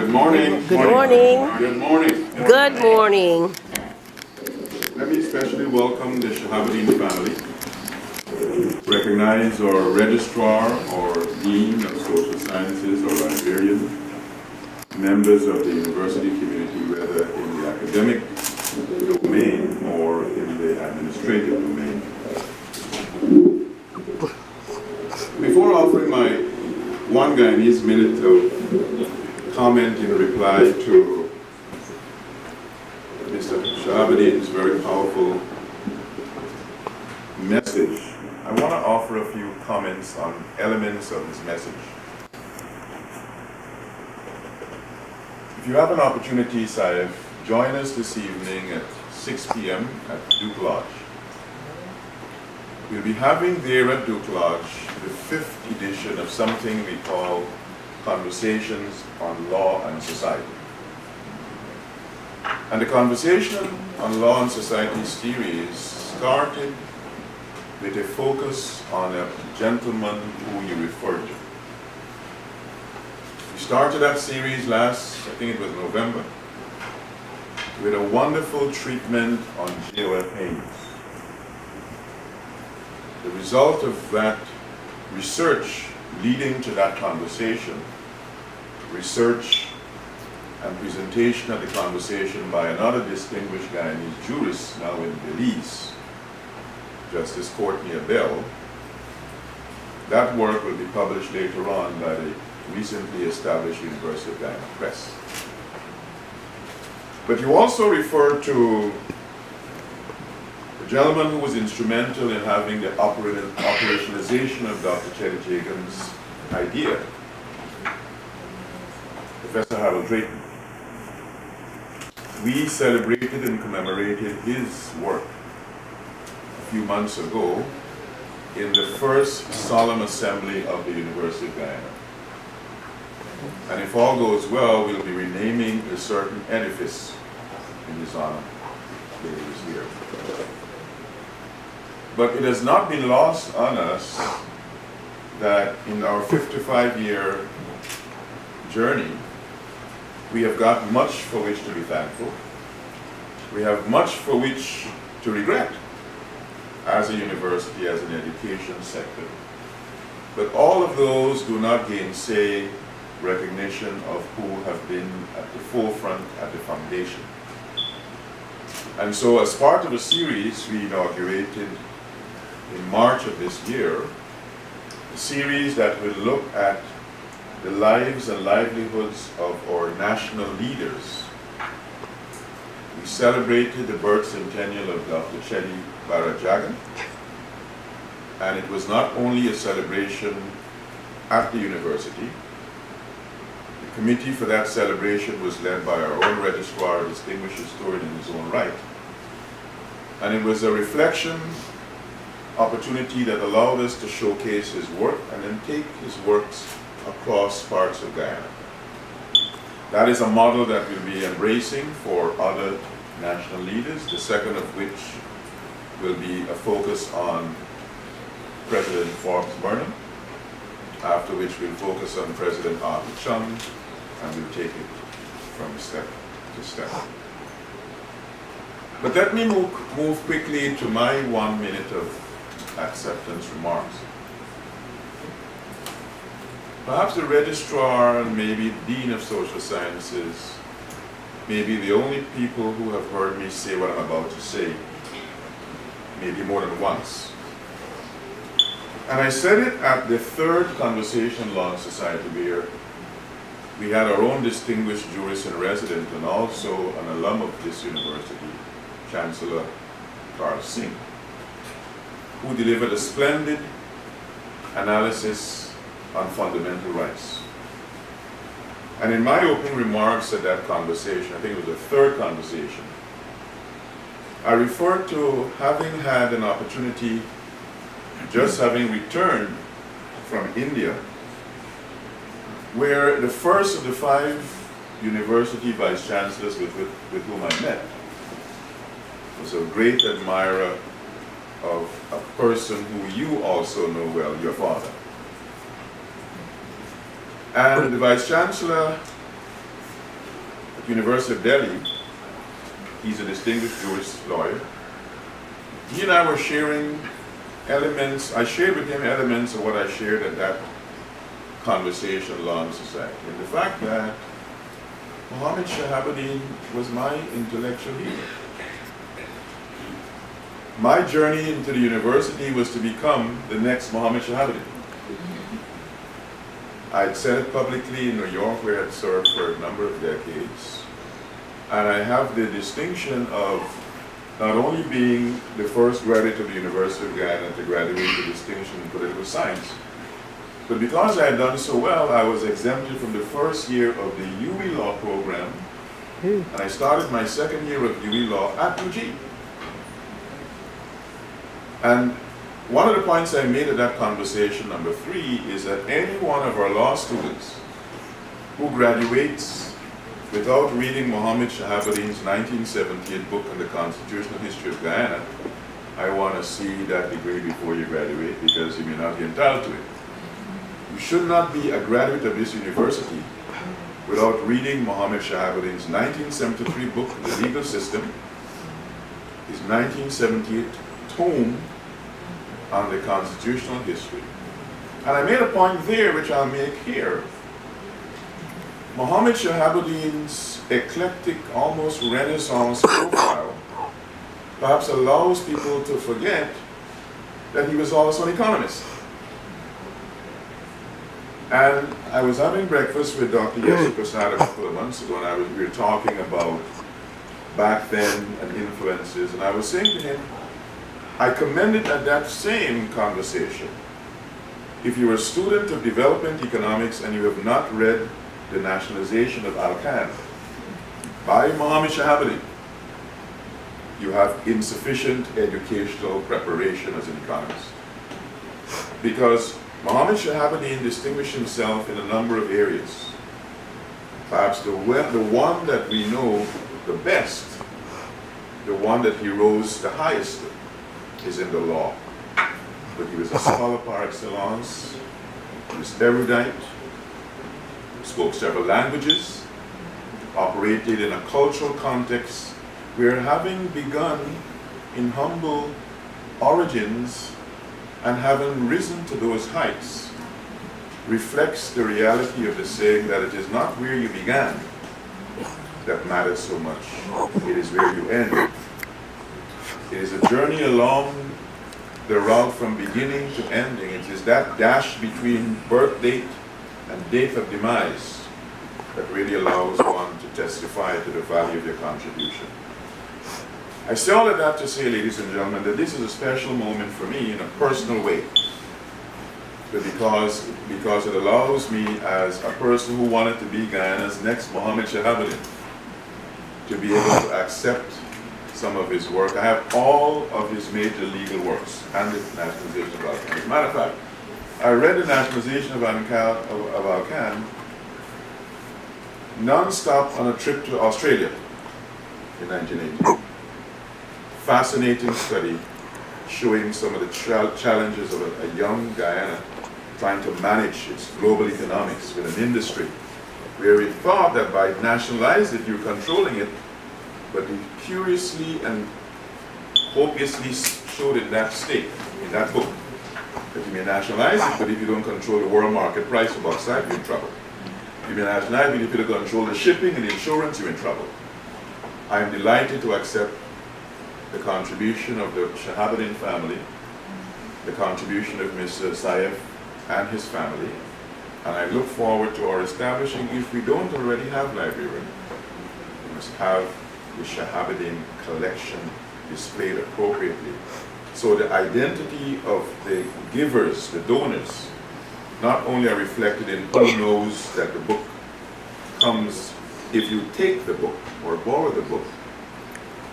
Good morning. Good morning. Good morning. Good morning. Let me especially welcome the Shahabuddin family. Recognize our registrar or dean of social sciences or librarian, members of the university community, whether in the academic domain or in the administrative domain. Before offering my one Guyanese minute of comment in reply to Mr. Shahabuddin's very powerful message, I want to offer a few comments on elements of his message. If you have an opportunity, Saif, join us this evening at 6 p.m. at Duke Lodge. We'll be having there at Duke Lodge the 5th edition of something we call Conversations on Law and Society. And the Conversation on Law and Society series started with a focus on a gentleman who you referred to. We started that series last, I think it was November, with a wonderful treatment on J.O.F. Haynes. The result of that research leading to that conversation, research and presentation of the conversation by another distinguished Guyanese jurist now in Belize, Justice Courtney Abell. That work will be published later on by the recently established University of Guyana Press. But you also referred to a gentleman who was instrumental in having the operationalization of Dr. Chetty Jagan's idea, Professor Harold Drayton. We celebrated and commemorated his work a few months ago in the first solemn assembly of the University of Guyana. And if all goes well, we'll be renaming a certain edifice in his honor later this year. But it has not been lost on us that in our 55-year journey, we have got much for which to be thankful. We have much for which to regret as a university, as an education sector. But all of those do not gainsay recognition of who have been at the forefront, at the foundation. And so as part of a series we inaugurated in March of this year, a series that will look at the lives and livelihoods of our national leaders. We celebrated the birth centennial of Dr. Chetty Jagan, and it was not only a celebration at the university. The committee for that celebration was led by our own registrar, a distinguished historian in his own right. And it was a reflection opportunity that allowed us to showcase his work and then take his works across parts of Guyana. That is a model that we'll be embracing for other national leaders, the second of which will be a focus on President Forbes Burnham, after which we'll focus on President Arthur Chung, and we'll take it from step to step. But let me move quickly to my 1 minute of acceptance remarks. Perhaps the registrar and maybe dean of social sciences may be the only people who have heard me say what I'm about to say, maybe more than once. And I said it at the third Conversation Law and Society where we had our own distinguished jurist in resident and also an alum of this university, Chancellor Carl Singh, who delivered a splendid analysis on fundamental rights. And in my opening remarks at that conversation, I think it was the third conversation, I referred to having had an opportunity, just having returned from India, where the first of the 5 university vice chancellors with whom I met was a great admirer of a person who you also know well, your father. And the Vice Chancellor University of Delhi. He's a distinguished Jewish lawyer. He and I were sharing elements, I shared with him elements of what I shared at that conversation, Law and Society. And the fact that Muhammad Shahabuddin was my intellectual hero. My journey into the university was to become the next Muhammad Shahabuddin. I'd said it publicly in New York, where I'd served for a number of decades. And I have the distinction of not only being the first graduate of the University of Guyana to graduate with distinction in political science, but because I had done so well, I was exempted from the first year of the UE Law program, and I started my second year of UE Law at UG. And one of the points I made at that conversation, number 3, is that any one of our law students who graduates without reading Muhammad Shahabuddin's 1978 book on the constitutional history of Guyana, I want to see that degree before you graduate, because you may not be entitled to it. You should not be a graduate of this university without reading Muhammad Shahabuddin's 1973 book on the legal system, his 1978 tome on the constitutional history. And I made a point there, which I'll make here. Muhammad Shahabuddin's eclectic, almost Renaissance profile perhaps allows people to forget that he was also an economist. And I was having breakfast with Dr. Yeshu Prasad a couple of months ago, and we were talking about back then and influences, and I was saying to him, I commended at that same conversation, if you're a student of development economics and you have not read The Nationalization of Al-Khan by Muhammad Shahabuddin, you have insufficient educational preparation as an economist. Because Muhammad Shahabuddin distinguished himself in a number of areas. Perhaps the one that we know the best, the one that he rose the highest, is in the law. But he was a scholar par excellence, he was erudite, spoke several languages, operated in a cultural context where, having begun in humble origins and having risen to those heights, reflects the reality of the saying that it is not where you began that matters so much, it is where you end. It is a journey along the route from beginning to ending. It is that dash between birth date and date of demise that really allows one to testify to the value of your contribution. I say all of that to say, ladies and gentlemen, that this is a special moment for me in a personal way. But because it allows me, as a person who wanted to be Guyana's next Muhammad Shahabuddin, to be able to accept some of his work. I have all of his major legal works and the Nationalization of Al-Khan. As a matter of fact, I read the Nationalization of Al-Khan non-stop on a trip to Australia in 1980. Fascinating study showing some of the challenges of a young Guyana trying to manage its global economics with an industry where it thought that by nationalizing it, you're controlling it, but he curiously and hopelessly showed in that state, in that book, that you may nationalize it, but if you don't control the world market price of bauxite, you're in trouble. You may nationalize it, if you don't control the shipping and the insurance, you're in trouble. I am delighted to accept the contribution of the Shahabuddin family, the contribution of Mr. Saif and his family, and I look forward to our establishing, if we don't already have librarian, we must have the Shahabuddin collection displayed appropriately. So the identity of the givers, the donors, not only are reflected in who knows that the book comes if you take the book or borrow the book,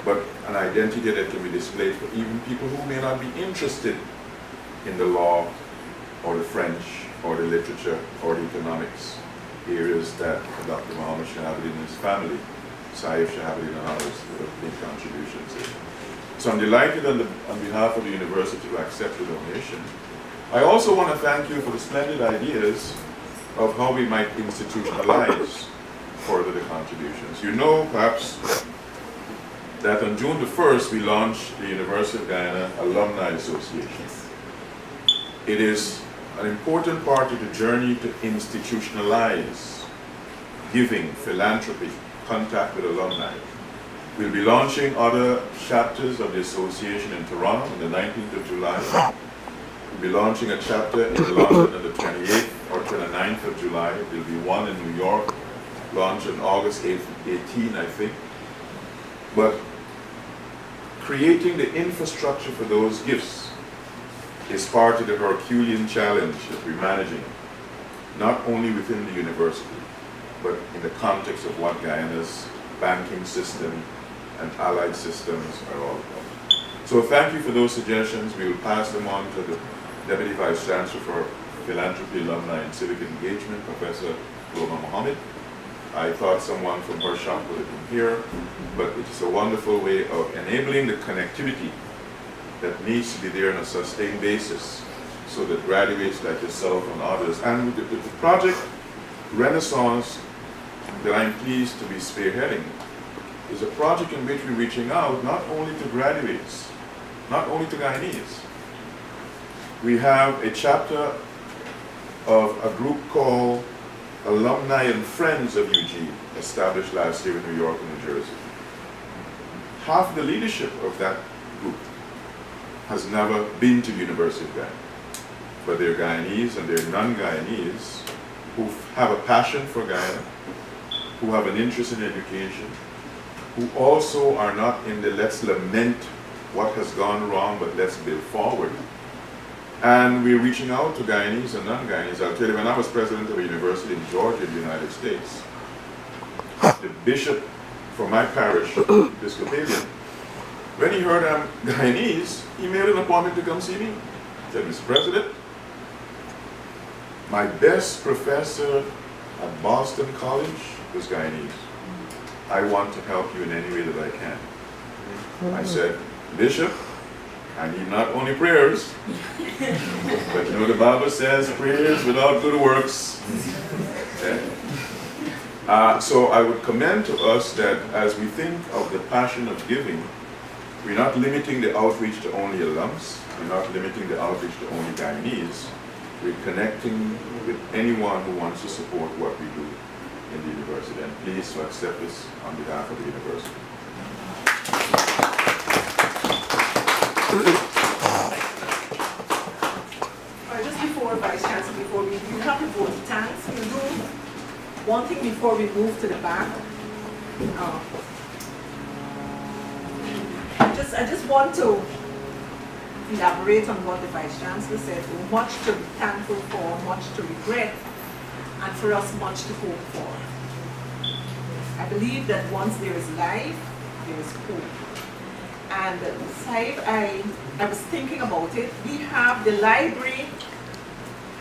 but an identity that can be displayed for even people who may not be interested in the law or the French or the literature or the economics areas that Dr. Muhammad Shahabuddin and his family, Saif Shahabuddin and others, have made contributions in. So I'm delighted on behalf of the university to accept the donation. I also want to thank you for the splendid ideas of how we might institutionalize for for the contributions. You know, perhaps, that on June the 1st, we launched the University of Guyana Alumni Association. It is an important part of the journey to institutionalize giving, philanthropy, contact with alumni. We'll be launching other chapters of the association in Toronto on the 19th of July. We'll be launching a chapter in London on the 28th or 29th of July. There'll be one in New York, launched on August 18, I think. But creating the infrastructure for those gifts is part of the Herculean challenge that we're managing, not only within the university, but in the context of what Guyana's banking system and allied systems are all about. So thank you for those suggestions. We will pass them on to the Deputy Vice Chancellor for Philanthropy, Alumni, and Civic Engagement, Professor Loma Mohammed. I thought someone from her shop would have been here, but it's a wonderful way of enabling the connectivity that needs to be there on a sustained basis so that graduates like yourself and others, and the project Renaissance that I'm pleased to be spearheading is a project in which we're reaching out not only to graduates, not only to Guyanese. We have a chapter of a group called Alumni and Friends of UG, established last year in New York and New Jersey. Half the leadership of that group has never been to the University of Guyana, but they're Guyanese and they're non-Guyanese who have a passion for Guyana, who have an interest in education, who also are not in the let's lament what has gone wrong, but let's build forward. And we're reaching out to Guyanese and non-Guyanese. I'll tell you, when I was president of a university in Georgia, in the United States, the bishop from my parish, Episcopalian, when he heard I'm Guyanese, he made an appointment to come see me. He said, Mr. President, my best professor at Boston College was Guyanese. I want to help you in any way that I can. I said, Bishop, I need not only prayers, but you know the Bible says prayers without good works. So I would commend to us that as we think of the passion of giving, we're not limiting the outreach to only alums, we're not limiting the outreach to only Guyanese, we're connecting with anyone who wants to support what we do in the university. And please to accept this on behalf of the university. Just before, Vice Chancellor, before we have to vote thanks, we'll do one thing before we move to the back. I just want to elaborate on what the Vice Chancellor said. Much to be thankful for, much to regret, and for us much to hope for. I believe that once there is life, there is hope. And Saib, I was thinking about it. We have, the library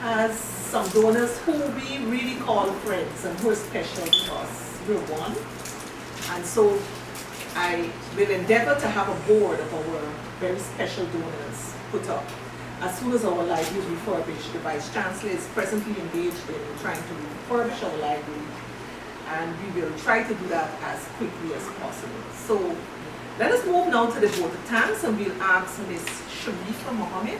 has some donors who we really call friends and who are special to us. We're one. And so I will endeavor to have a board of our very special donors put up as soon as our library is refurbished. The Vice Chancellor is presently engaged in trying to refurbish our library, and we will try to do that as quickly as possible. So let us move now to the vote of thanks, and we'll ask Ms. Sharifa Mohammed,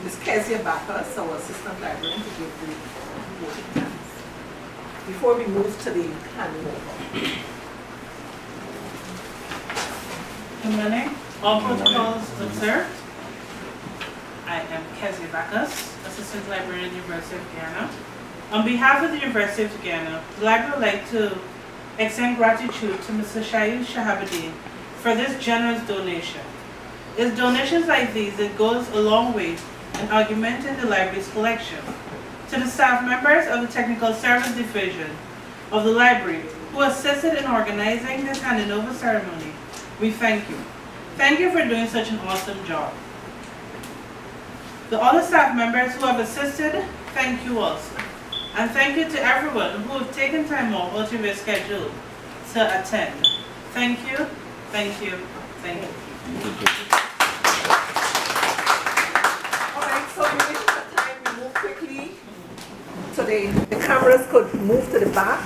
Ms. Kezia Bacchus, our assistant librarian, to give the vote of thanks before we move to the handing over. Good morning. All protocols observed. I am Kezia Bacchus, Assistant Librarian, University of Guyana. On behalf of the University of Guyana, the library would like to extend gratitude to Mr. Shahid Shahabuddin for this generous donation. It's donations like these that goes a long way in augmenting the library's collection. To the staff members of the Technical Service Division of the library who assisted in organizing this handing over ceremony, we thank you. Thank you for doing such an awesome job. The other staff members who have assisted, thank you also. And thank you to everyone who have taken time off out of your schedule to attend. Thank you, thank you, thank you. All right, so in the interest of time, we move quickly to the cameras could move to the back.